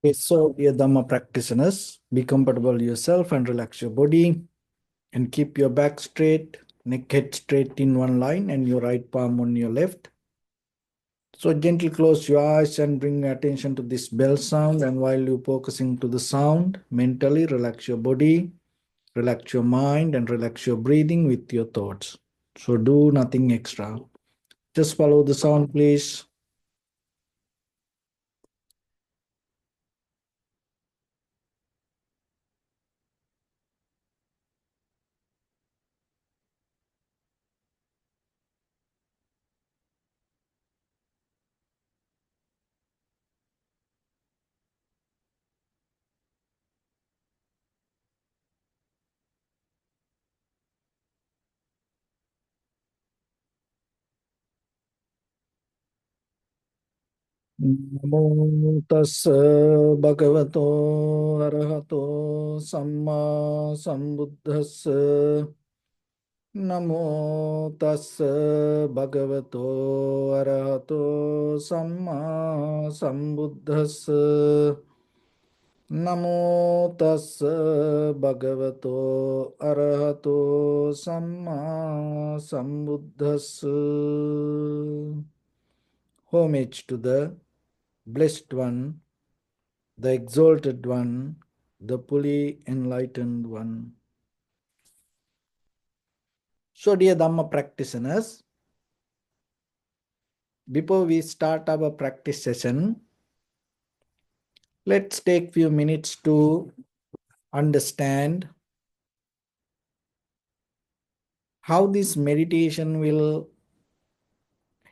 Okay, so dear Dhamma practitioners, be comfortable yourself and relax your body and keep your back straight, neck head straight in one line and your right palm on your left. So gently close your eyes and bring your attention to this bell sound, and while you're focusing to the sound, mentally relax your body, relax your mind and relax your breathing with your thoughts. So do nothing extra. Just follow the sound, please. Namo tassa bhagavato arahato samma sambuddhassa. Namo tassa bhagavato arahato samma sambuddhassa. Namo tassa bhagavato arahato samma sambuddhassa. Homage to the Blessed One, the Exalted One, the fully enlightened One. So, dear Dhamma practitioners, before we start our practice session, let's take few minutes to understand how this meditation will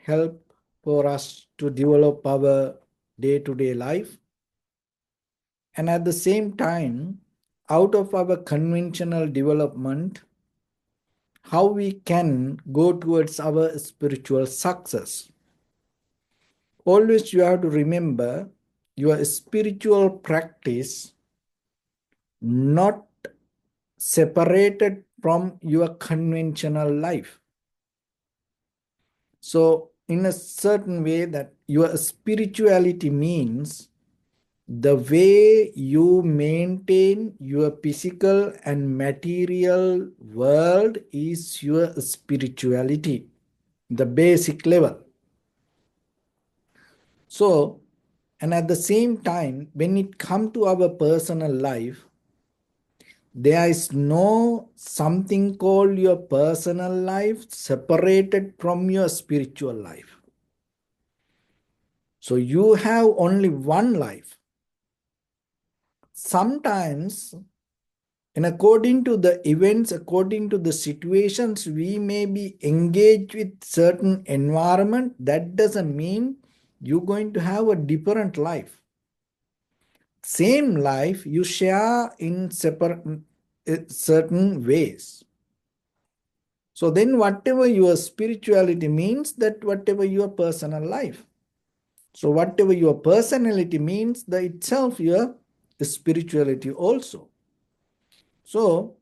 help for us to develop our day-to-day life, and at the same time, out of our conventional development, how we can go towards our spiritual success. Always you have to remember your spiritual practice not separated from your conventional life. So in a certain way, that your spirituality means the way you maintain your physical and material world is your spirituality, the basic level. So, and at the same time, when it comes to our personal life, there is no something called your personal life separated from your spiritual life. So you have only one life. Sometimes, and according to the events, according to the situations, we may be engaged with certain environment. That doesn't mean you're going to have a different life. Same life you share in separate certain ways. So then whatever your spirituality means, that whatever your personal life. So whatever your personality means, the itself your spirituality also. So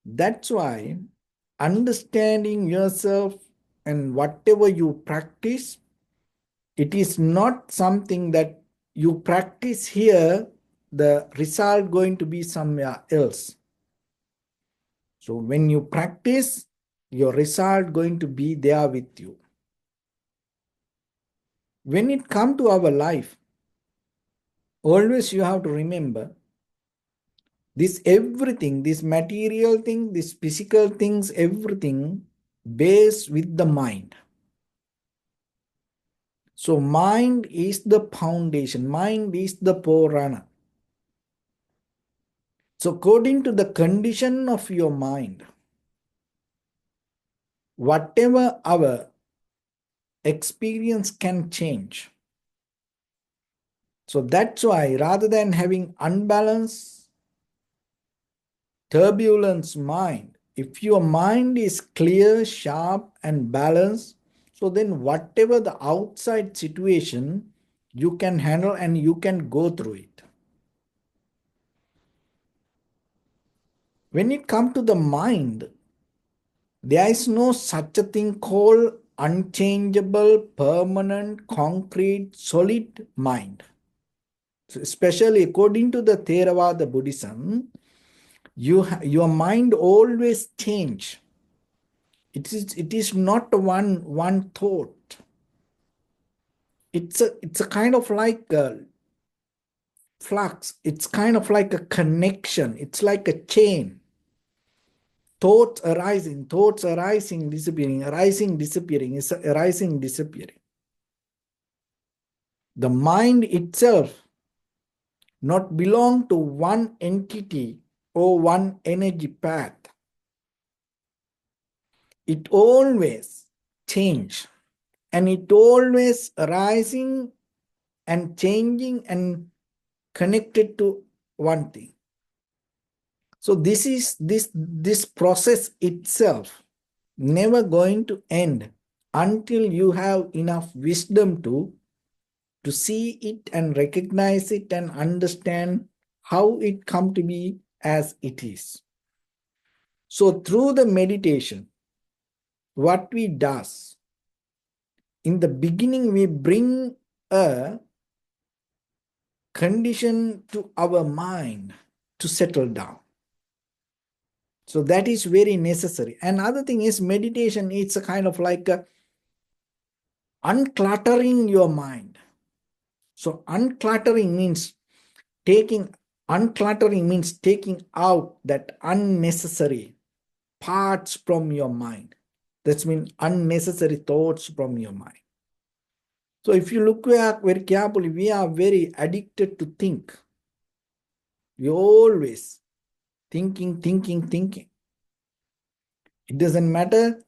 that's why understanding yourself and whatever you practice, it is not something that you practice here, the result going to be somewhere else. So when you practice, your result going to be there with you. When it comes to our life, always you have to remember this everything, this material thing, this physical things, everything based with the mind. So mind is the foundation, mind is the forerunner. So according to the condition of your mind, whatever our experience can change. So that's why rather than having unbalanced, turbulence mind, if your mind is clear, sharp, and balanced, so then whatever the outside situation, you can handle and you can go through it. When it comes to the mind, there is no such a thing called unchangeable, permanent, concrete, solid mind. So especially according to the Theravada Buddhism, your mind always change. It is not one thought. It's a kind of like a flux. It's kind of like a connection. It's like a chain. Thoughts arising, disappearing, arising, disappearing, is arising, disappearing. The mind itself not belong to one entity or one energy path. It always change, and it always arising and changing and connected to one thing. So this process itself never going to end until you have enough wisdom to see it and recognize it and understand how it come to be as it is. So through the meditation, what we does, in the beginning we bring a condition to our mind to settle down. So that is very necessary. And other thing is meditation, it's a kind of like a uncluttering your mind. So uncluttering means taking out that unnecessary parts from your mind. That means unnecessary thoughts from your mind. So if you look back very carefully, we are very addicted to think. We always thinking. It doesn't matter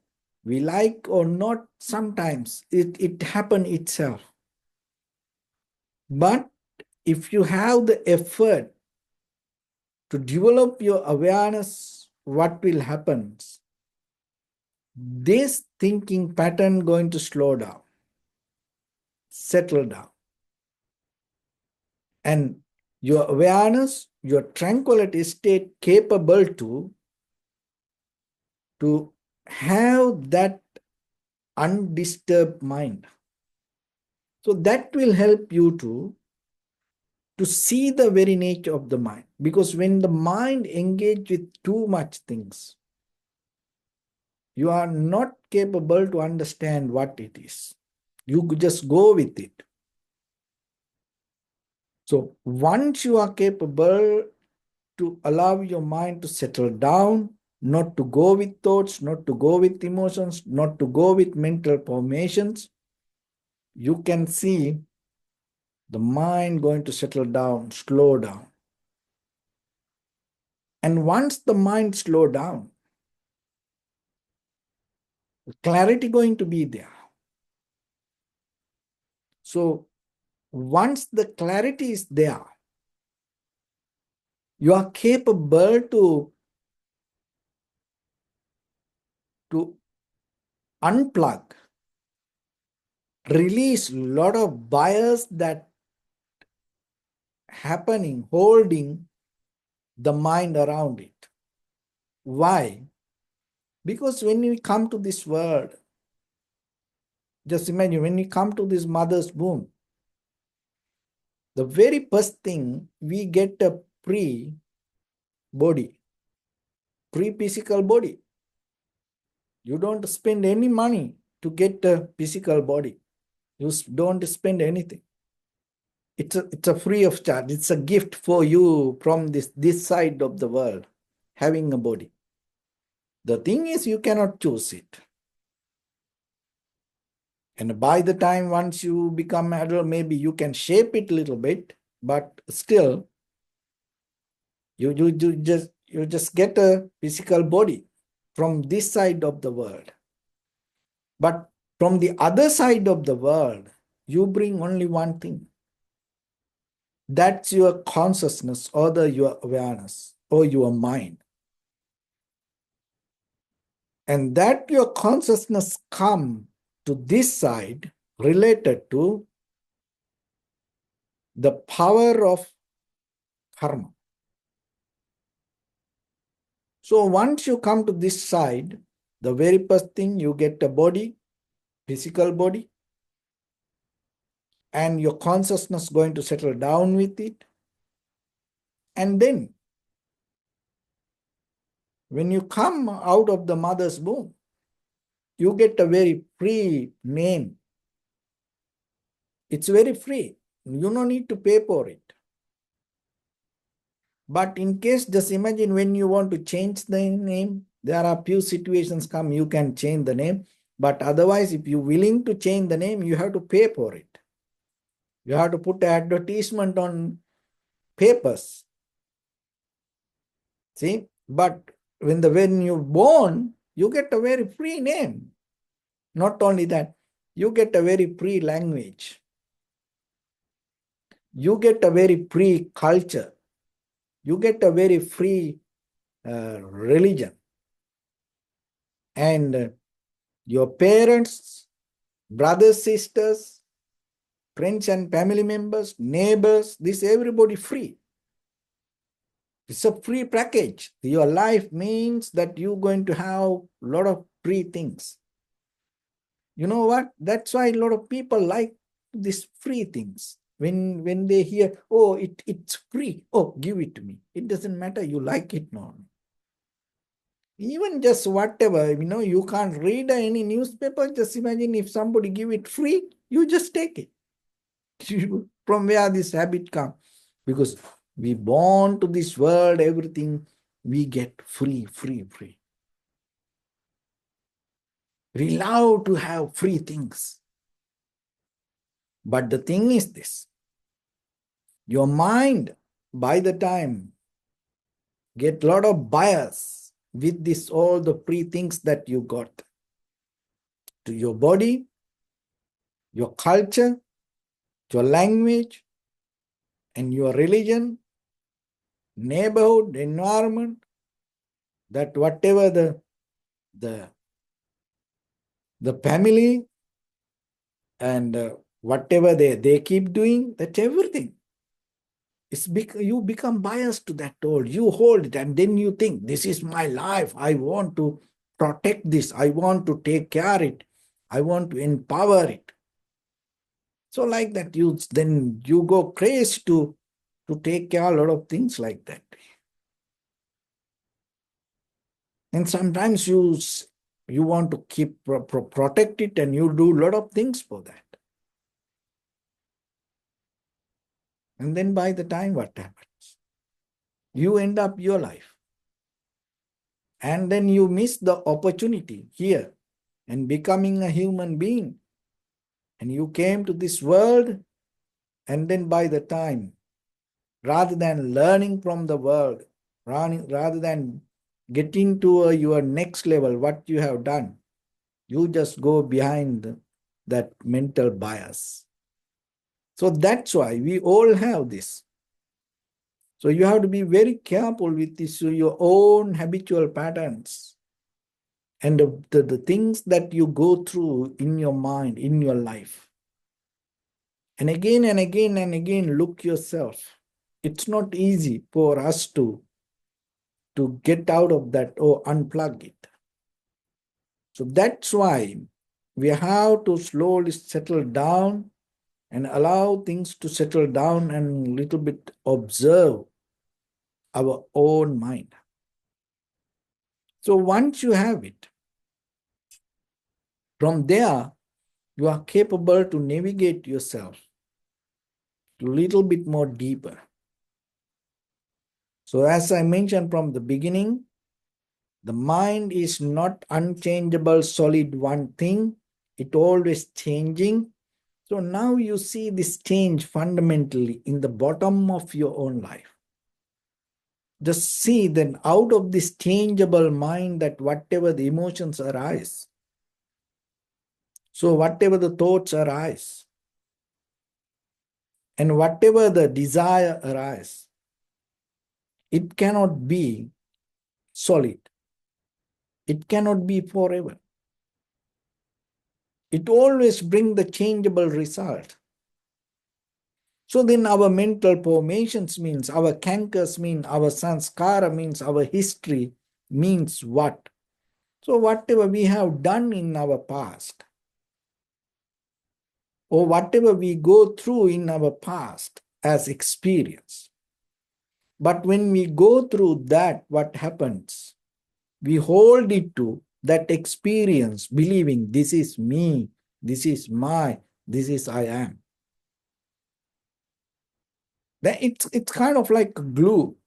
we like or not, sometimes it happen itself. But if you have the effort to develop your awareness, what will happen? This thinking pattern going to slow down, settle down. And your awareness, your tranquility state capable to have that undisturbed mind. So that will help you to see the very nature of the mind. Because when the mind engage with too much things, you are not capable to understand what it is. You just go with it. So once you are capable to allow your mind to settle down, not to go with thoughts, not to go with emotions, not to go with mental formations, you can see the mind going to settle down, slow down. And once the mind slow down, clarity going to be there. So once the clarity is there, you are capable to unplug, release a lot of bias that happening, holding the mind around it. Why? Because when we come to this world, just imagine when we come to this mother's womb, the very first thing we get a pre-body, pre-physical body. You don't spend any money to get a physical body. You don't spend anything. It's a free of charge. It's a gift for you from this side of the world, having a body. The thing is, you cannot choose it. And by the time once you become adult, maybe you can shape it a little bit, but still, you just get a physical body from this side of the world. But from the other side of the world, you bring only one thing. That's your consciousness or your awareness or your mind. And that your consciousness come to this side related to the power of karma. So once you come to this side, the very first thing you get a body, physical body. and your consciousness going to settle down with it. And then when you come out of the mother's womb, you get a very free name. It's very free. You don't need to pay for it. But in case, just imagine when you want to change the name, there are few situations come, you can change the name. But otherwise, if you're willing to change the name, you have to pay for it. You have to put an advertisement on papers. See? But when you're born, you get a very free name. Not only that, you get a very free language. You get a very free culture. You get a very free religion. And your parents, brothers, sisters, friends and family members, neighbors, this everybody free. It's a free package. Your life means that you're going to have a lot of free things. You know what? That's why a lot of people like these free things. When they hear, oh, it's free, oh, give it to me. It doesn't matter, you like it or not. Even just whatever, you can't read any newspaper, just imagine if somebody give it free, you just take it. From where this habit comes? Because we born to this world, everything we get free. We love to have free things. But the thing is this, your mind, by the time, get a lot of bias with this, all the free things that you got. To your body, your culture, your language, and your religion, neighborhood, environment, that whatever the family and whatever they keep doing, that's everything. You become biased to that all. You hold it and then you think, this is my life. I want to protect this. I want to take care of it. I want to empower it. So like that, then you go crazy to take care of a lot of things like that. And sometimes you want to keep protect it, and you do a lot of things for that. And then by the time, what happens? You end up your life. And then you miss the opportunity here and becoming a human being. And you came to this world, and then by the time, rather than learning from the world, rather than getting to your next level, what you have done, you just go behind that mental bias. So that's why we all have this. So you have to be very careful with this, your own habitual patterns and the things that you go through in your mind, in your life. And again and again and again, look yourself. It's not easy for us to get out of that or unplug it. So that's why we have to slowly settle down and allow things to settle down and a little bit observe our own mind. So once you have it, from there, you are capable to navigate yourself a little bit more deeper. So as I mentioned from the beginning, the mind is not unchangeable, solid one thing. It always changing. So now you see this change fundamentally in the bottom of your own life. Just see then out of this changeable mind that whatever the emotions arise, so whatever the thoughts arise, and whatever the desire arise, it cannot be solid. It cannot be forever. It always brings the changeable result. So then our mental formations means, our cankers mean, our sanskara means, our history means what? So whatever we have done in our past, or whatever we go through in our past as experience. But when we go through that, what happens? We hold it to that experience, believing this is me, this is this is I am. Then it's kind of like a glue.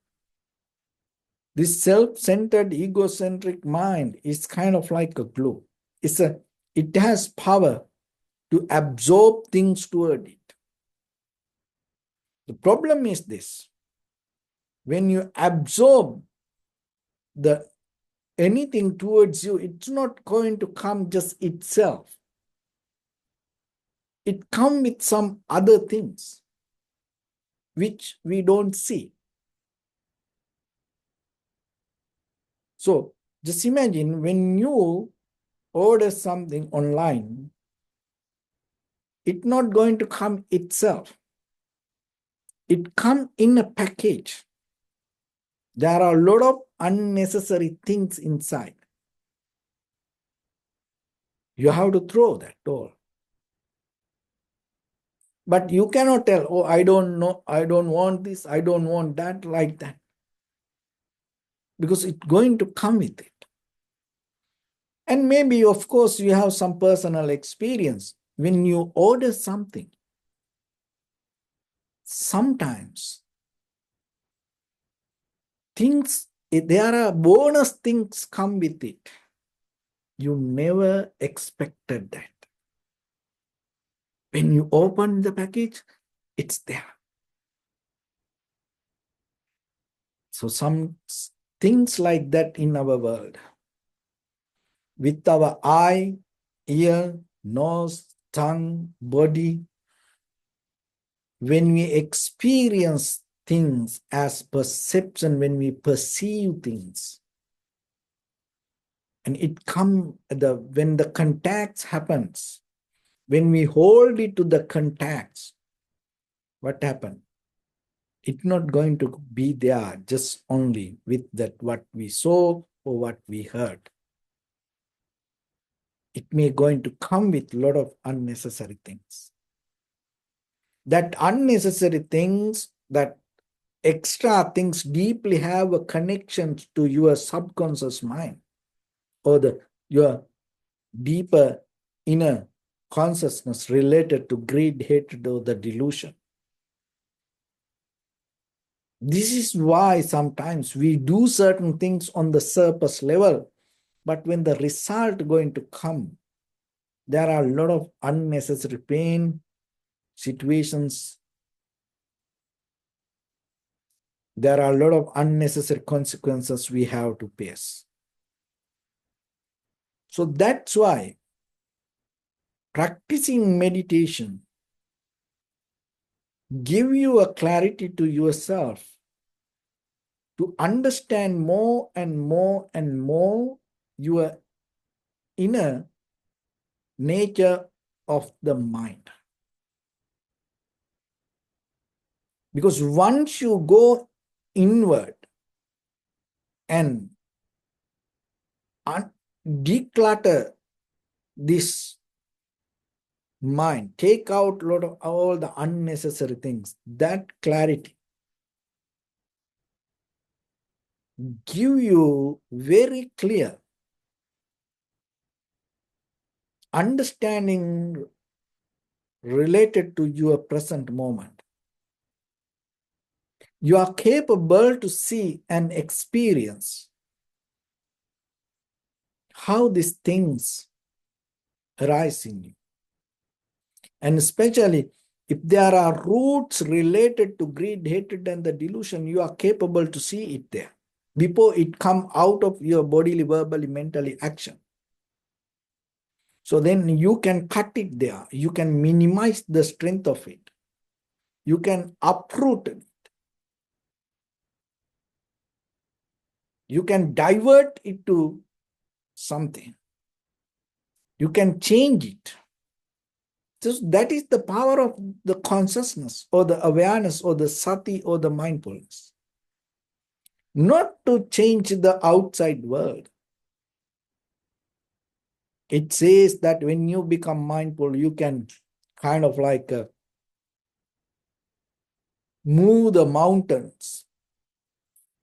This self-centered, egocentric mind is kind of like a glue. It has power to absorb things toward it. The problem is this: when you absorb the anything towards you, it's not going to come just itself. It comes with some other things which we don't see. So just imagine when you order something online, it's not going to come itself. It comes in a package. There are a lot of unnecessary things inside. You have to throw that all. But you cannot tell, oh, I don't know, I don't want this, I don't want that, like that. Because it's going to come with it. And maybe, of course, you have some personal experience. When you order something, sometimes things, there are bonus things come with it. You never expected that. When you open the package, it's there. So some things like that in our world. With our eye, ear, nose, tongue, body, when we experience things as perception, when we perceive things, and it come when the contacts happens, when we hold it to the contacts, what happens? It's not going to be there just only with that what we saw or what we heard. It may going to come with a lot of unnecessary things. That unnecessary things, that extra things deeply have a connection to your subconscious mind or your deeper inner consciousness related to greed, hatred, or the delusion. This is why sometimes we do certain things on the surface level, but when the result going to come, there are a lot of unnecessary pain, situations. There are a lot of unnecessary consequences we have to face. So that's why practicing meditation give you a clarity to yourself to understand more and more and more your inner nature of the mind. Because once you go inward and declutter this mind, take out a lot of all the unnecessary things, that clarity give you very clear understanding related to your present moment. You are capable to see and experience how these things arise in you. And especially if there are roots related to greed, hatred, and the delusion, you are capable to see it there before it come out of your bodily, verbally, mentally action. So then you can cut it there. You can minimize the strength of it. You can uproot it. You can divert it to something. You can change it. So that is the power of the consciousness or the awareness or the sati or the mindfulness. Not to change the outside world. It says that when you become mindful, you can kind of like move the mountains,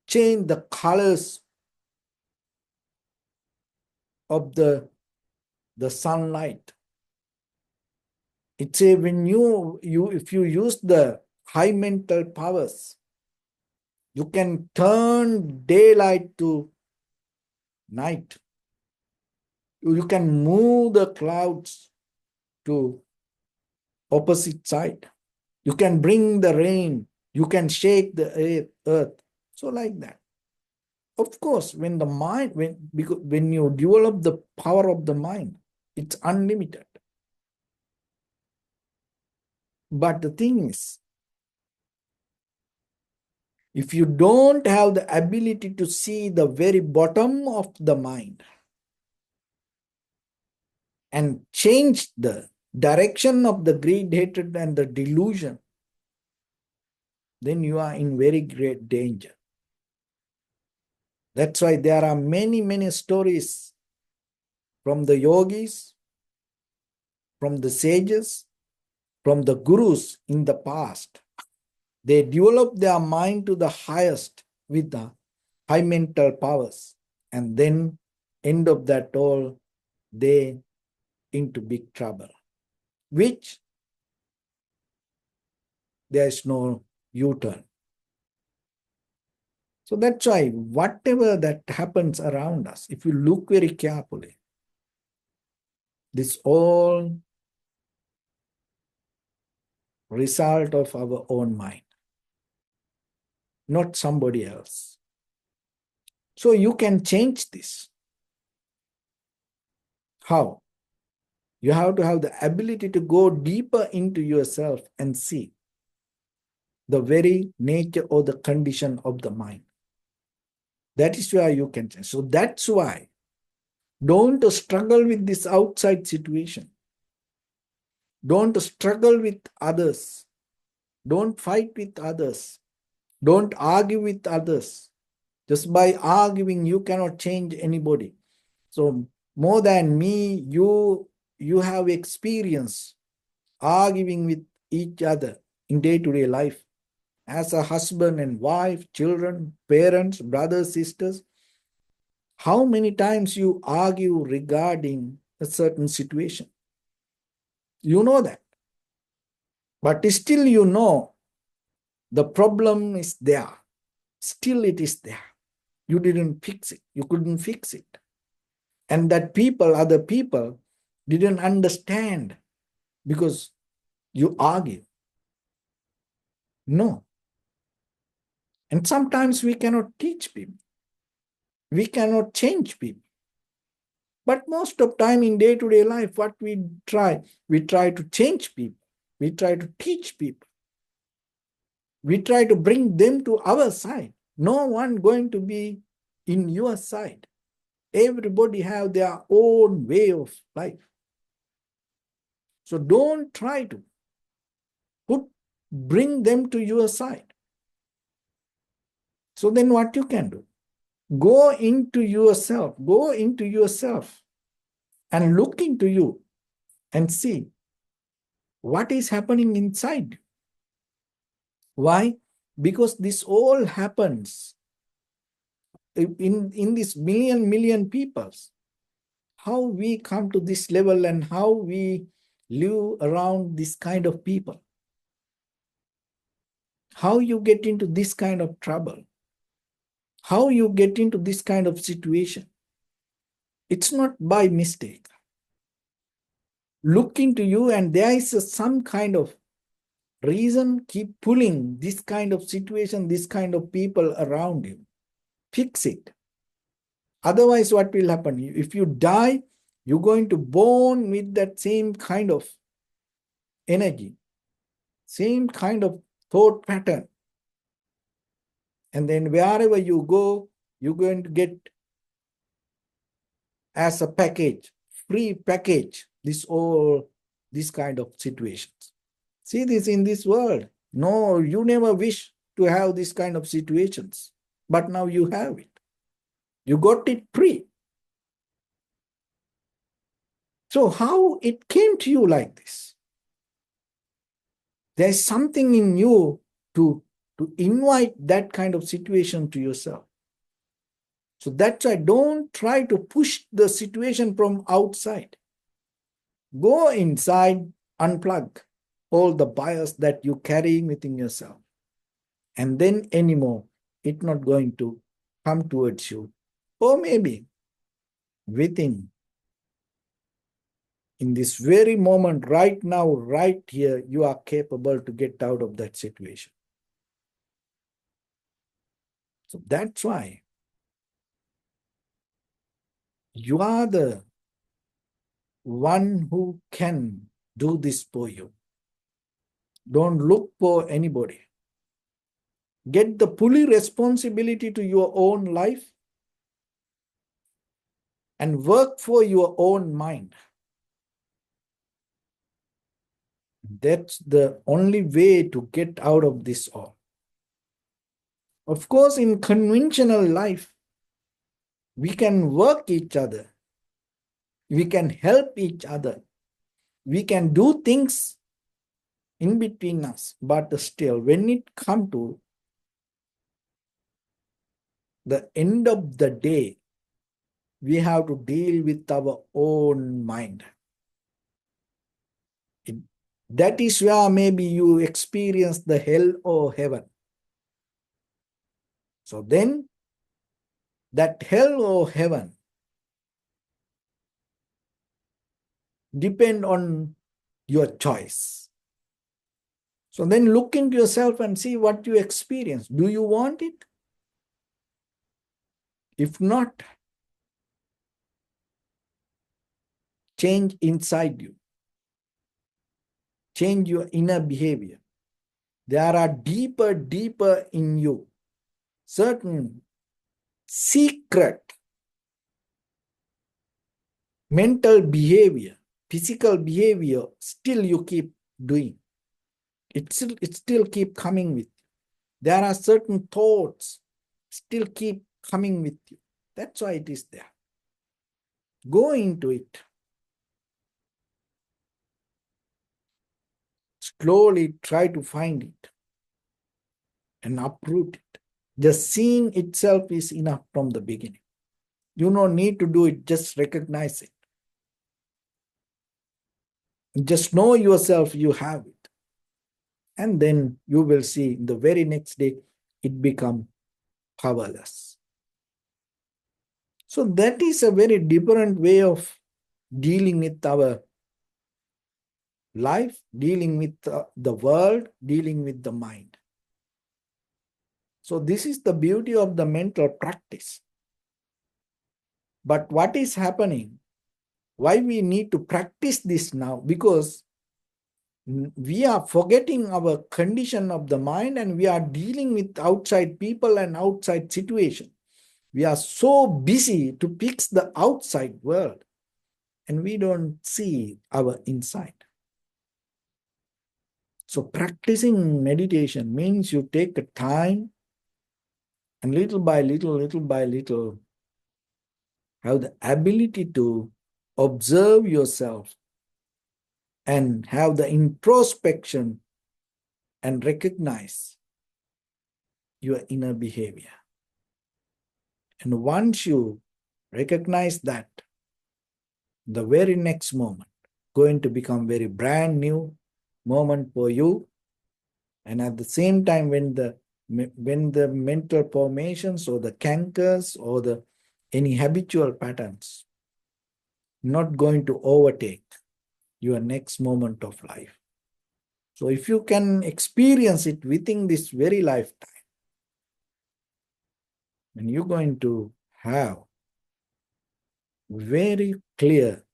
change the colors of the sunlight. It's a when you if you use the high mental powers, you can turn daylight to night. You can move the clouds to opposite side. You can bring the rain. You can shake the earth. So like that. Of course, when the mind, when you develop the power of the mind, it's unlimited. But the thing is, if you don't have the ability to see the very bottom of the mind and change the direction of the greed, hatred, and the delusion, then you are in very great danger. That's why there are many, many stories from the yogis, from the sages, from the gurus in the past. They develop their mind to the highest with the high mental powers. And then end of that all, they into big trouble, which there is no U-turn. So that's why whatever that happens around us, if you look very carefully, this all result of our own mind, not somebody else. So you can change this. How? You have to have the ability to go deeper into yourself and see the very nature or the condition of the mind. That is why you can change. So that's why don't struggle with this outside situation. Don't struggle with others. Don't fight with others. Don't argue with others. Just by arguing, you cannot change anybody. So more than me, you have experience arguing with each other in day-to-day life. As a husband and wife, children, parents, brothers, sisters, how many times you argue regarding a certain situation? You know that. But still you know the problem is there. Still it is there. You didn't fix it. You couldn't fix it. And that other people, didn't understand because you argue. No. And sometimes we cannot teach people. We cannot change people. But most of time in day-to-day life, what we try to change people. We try to teach people. We try to bring them to our side. No one going to be in your side. Everybody have their own way of life. So don't try to bring them to your side. So then what you can do? Go into yourself and look into you and see what is happening inside. Why? Because this all happens in this million peoples. How we come to this level and how we live around this kind of people. How you get into this kind of trouble. How you get into this kind of situation. It's not by mistake. Look into you and there is some kind of reason, keep pulling this kind of situation, this kind of people around you. Fix it. Otherwise, what will happen? If you die, you're going to born with that same kind of energy, same kind of thought pattern. And then wherever you go, you're going to get as a package, free package, this kind of situations. See this in this world. No, you never wish to have this kind of situations, but now you have it. You got it free. So how it came to you like this? There's something in you to invite that kind of situation to yourself. So that's why don't try to push the situation from outside. Go inside, unplug all the bias that you're carrying within yourself. And then anymore, it's not going to come towards you. Or maybe within, in this very moment, right now, right here, you are capable to get out of that situation. So that's why you are the one who can do this for you. Don't look for anybody. Get the fully responsibility to your own life and work for your own mind. That's the only way to get out of this all. Of course, in conventional life, we can work each other. We can help each other. We can do things in between us. But still, when it comes to the end of the day, we have to deal with our own mind. That is where maybe you experience the hell or heaven. So then, that hell or heaven depend on your choice. So then look into yourself and see what you experience. Do you want it? If not, change inside you. Change your inner behavior. There are deeper in you certain secret mental behavior, physical behavior, still you keep doing. It still keep coming with you. There are certain thoughts still keep coming with you. That's why it is there. Go into it. Slowly try to find it and uproot it. Just seeing itself is enough from the beginning. You don't need to do it, just recognize it. Just know yourself, you have it. And then you will see the very next day, it become powerless. So that is a very different way of dealing with our life, dealing with the world, dealing with the mind. So this is the beauty of the mental practice. But what is happening? Why we need to practice this now? Because we are forgetting our condition of the mind and we are dealing with outside people and outside situation. We are so busy to fix the outside world and we don't see our inside. So practicing meditation means you take a time and little by little, have the ability to observe yourself and have the introspection and recognize your inner behavior. And once you recognize that, the very next moment going to become very brand new moment for you. And at the same time, when the mental formations or the cankers or the any habitual patterns not going to overtake your next moment of life. So if you can experience it within this very lifetime, then you're going to have very clear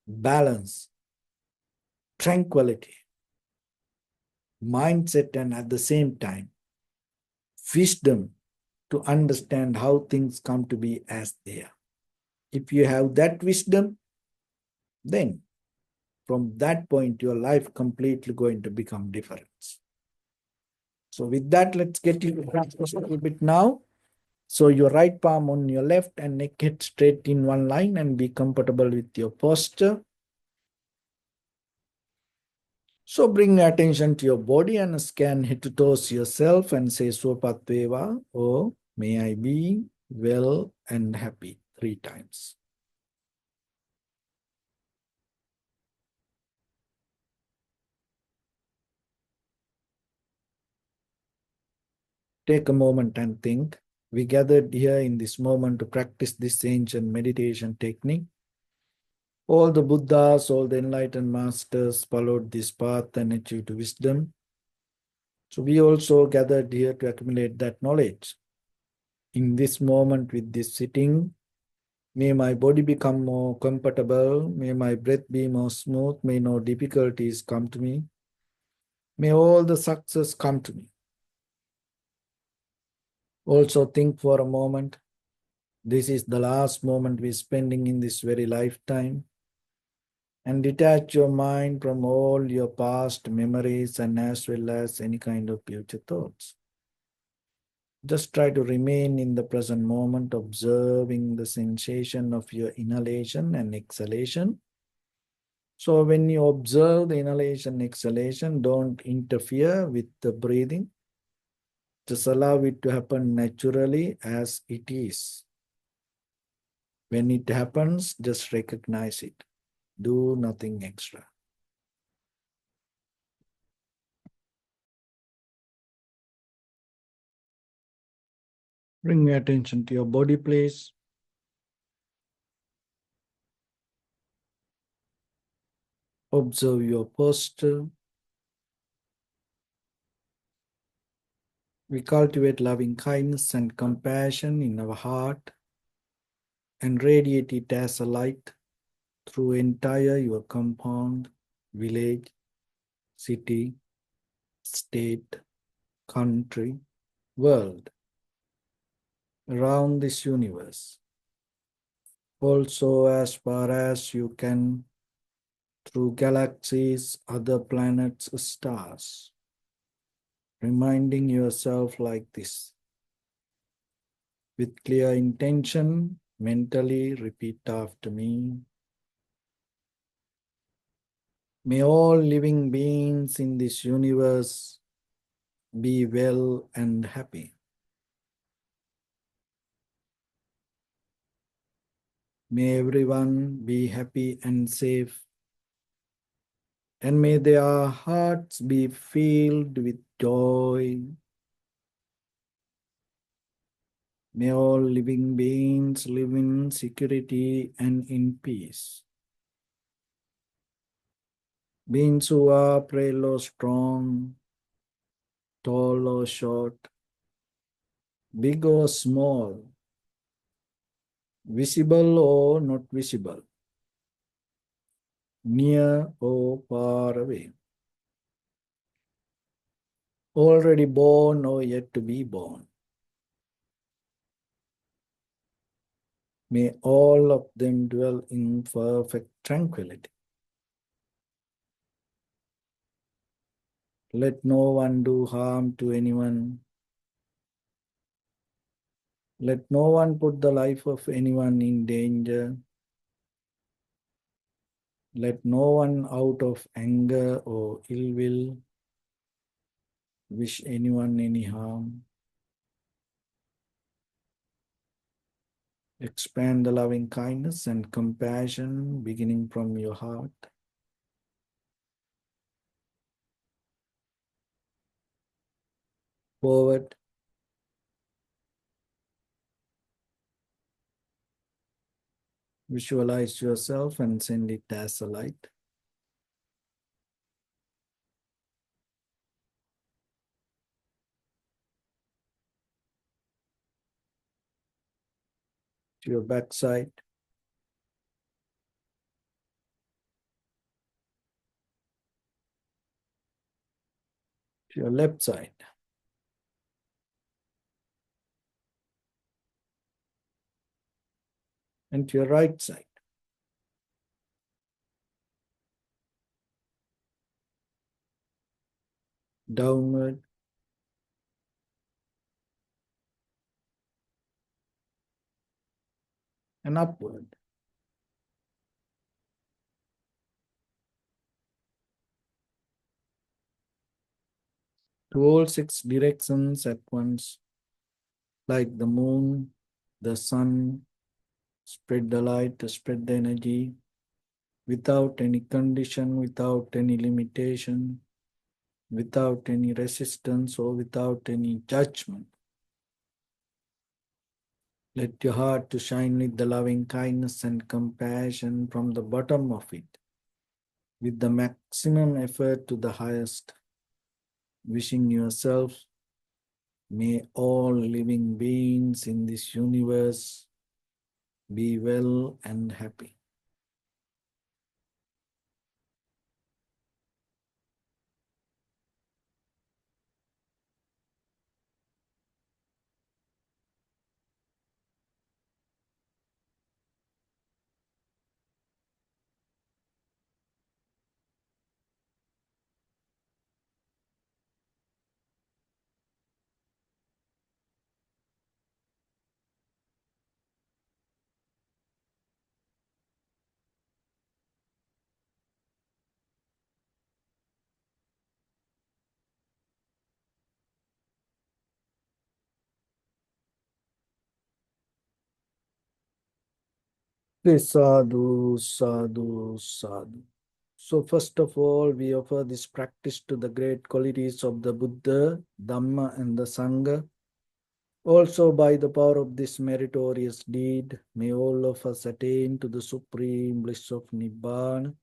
balance, tranquility, mindset, and at the same time, wisdom to understand how things come to be as they are. If you have that wisdom, then from that point, your life completely going to become different. So with that, let's get you to practice a little bit now. So your right palm on your left and neck head straight in one line and be comfortable with your posture. So bring attention to your body and scan head to toes yourself and say Swapatveva, oh, may I be well and happy 3 times. Take a moment and think. We gathered here in this moment to practice this ancient meditation technique. All the Buddhas, all the enlightened masters followed this path and achieved wisdom. So we also gathered here to accumulate that knowledge. In this moment with this sitting, may my body become more comfortable. May my breath be more smooth. May no difficulties come to me. May all the success come to me. Also think for a moment. This is the last moment we're spending in this very lifetime. And detach your mind from all your past memories and as well as any kind of future thoughts. Just try to remain in the present moment, observing the sensation of your inhalation and exhalation. So when you observe the inhalation, exhalation, don't interfere with the breathing. Just allow it to happen naturally as it is. When it happens, just recognize it. Do nothing extra. Bring your attention to your body, please. Observe your posture. We cultivate loving kindness and compassion in our heart and radiate it as a light through entire your compound, village, city, state, country, world, around this universe. Also as far as you can through galaxies, other planets, stars. Reminding yourself like this. With clear intention, mentally repeat after me. May all living beings in this universe be well and happy. May everyone be happy and safe. And may their hearts be filled with joy. May all living beings live in security and in peace. Beings who are frail or strong, tall or short, big or small, visible or not visible, near or far away, already born or yet to be born. May all of them dwell in perfect tranquility. Let no one do harm to anyone. Let no one put the life of anyone in danger. Let no one out of anger or ill will wish anyone any harm. Expand the loving kindness and compassion beginning from your heart. Forward. Visualize yourself and send it as a light. To your backside. To your left side. And to your right side. Downward. And upward. to all six directions at once, like the moon, the sun, spread the light, spread the energy, without any condition, without any limitation, without any resistance, or without any judgment. Let your heart to shine with the loving kindness and compassion from the bottom of it, with the maximum effort to the highest, wishing yourself, may all living beings in this universe be well and happy. Please, sadhu, sadhu, sadhu. So first of all, we offer this practice to the great qualities of the Buddha, Dhamma, and the Sangha. Also, by the power of this meritorious deed, may all of us attain to the supreme bliss of Nibbana.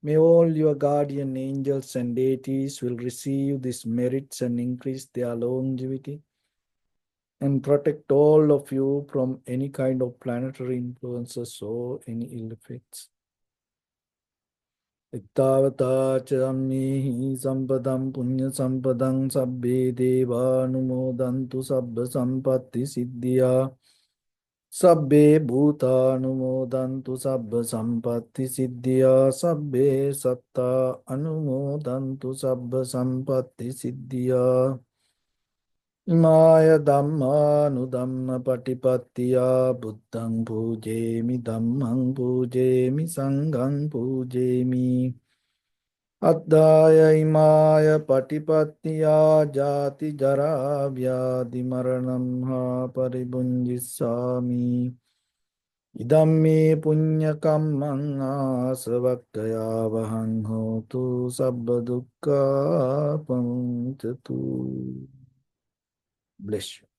May all your guardian angels and deities will receive these merits and increase their longevity and protect all of you from any kind of planetary influences or any ill effects. Ittavata chammihi sampadam punya sampadam sabbe deva anumodantu sabba sampatti siddhya. Sabbe bhuta anumodantu sabba sampatti siddhya. Sabbe satta anumodantu sabba sampatti siddhya. Imaya dhamma nudhamma patipattiya buddhang pujemi dhammang pujemi sanghang pujemi. Addaya imaya patipattiya jati jara vyadhi maranam ha paribunjissami. Idammi punya kammang asavakkaya vahang hotu sabba dukkha pamuncatu. Bless you.